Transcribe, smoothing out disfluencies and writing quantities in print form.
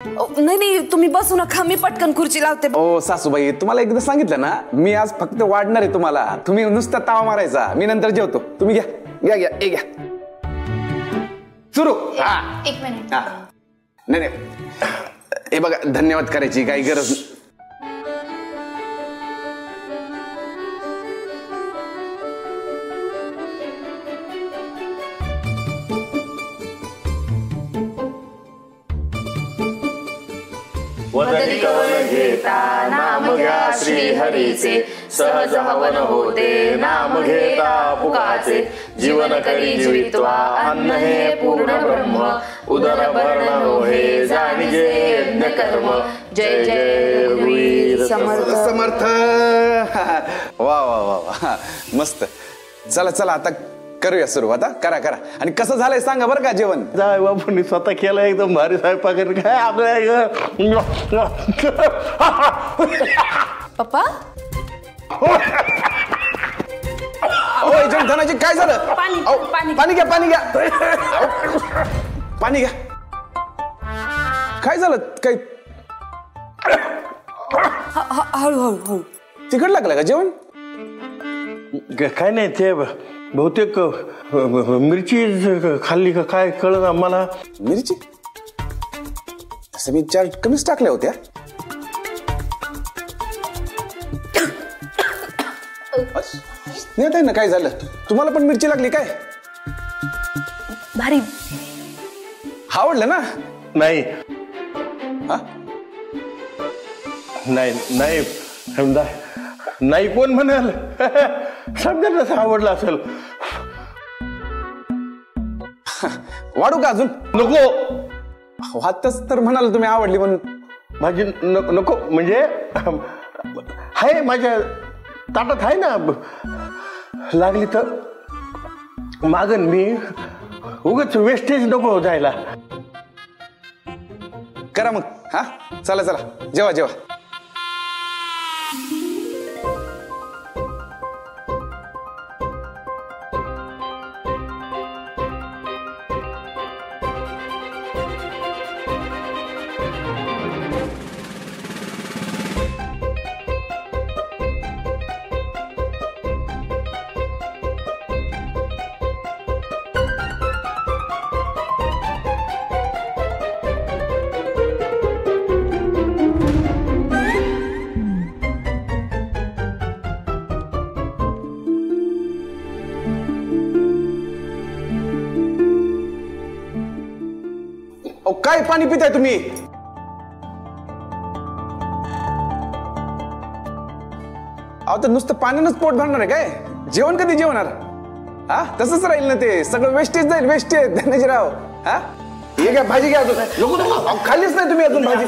नाही नाही, तुम्ही बसू नका, मी पटकन खुर्ची लावते. ओ सासूबाई, तुम्हाला एकदा सांगितलं ना, मी आज फक्त वाढणार आहे तुम्हाला. तुम्ही नुसता ताव मारायचा, मी नंतर जेवतो. तुम्ही घ्या घ्या घ्या ए घ्या. सुरू. एक मिनिट. नाही नाही, हे बघा, धन्यवाद करायची काही गरज नाही. वदनी कवन घेता नाम घ्या श्री हरीचे, सहज हवन होते नाम घेता पुकाचे. जीवन करी जीवित्वा अन्न हे पूर्ण ब्रह्म, उदर भरण हे जाणीजे यज्ञ कर्म. जय जय रघुवीर समर्थ समर्थ. वा वा वा वा, मस्त. चला चला, आता करूया सुरुवात. करा करा. आणि कसं झालंय सांगा बरं का जेवण. जाय बापूंनी स्वतः केलं, एकदम भारी स्वयंपाक. काय आपल्या पप्पा धनाजी काय झालं? पाणी पाणी घ्या पाणी घ्या पाणी घ्या. काय झालं? काय हळू हळू हळू. तिखट लागलं का जेवण? काय नाही, ते बहुतेक मिरची खाल्ली का काय कळलं मला. मिरची? तसं मी 4 कमीच टाकल्या होत्या. नाही ना, काय झालं? तुम्हाला पण मिरची लागली काय? भारी. आवडलं ना? नाही नाही नाही समजा नाही, कोण म्हणाल? समजा तसं आवडलं असेल. वाढू का अजून? नको. आताच तर म्हणाल तुम्ही आवडली म्हणून. भाजी नको म्हणजे आहे माझ्या ताटात आहे ना, लागली तर मागन मी. उगाच वेस्टेज नको जायला. करा मग. हा चला चला, जेवा जेवा. काय पाणी पिताय तुम्ही? अहो, तर नुसतं पाण्यानंच पोट भरणार आहे काय? जेवण कधी जेवणार? हा तसंच राहील ना, ते सगळं वेस्टेज जाईल. वेस्टेज धनेशराव. हा हे घ्या भाजी घ्या अजून. नको नको, खाल्लीच नाही तुम्ही अजून भाजी.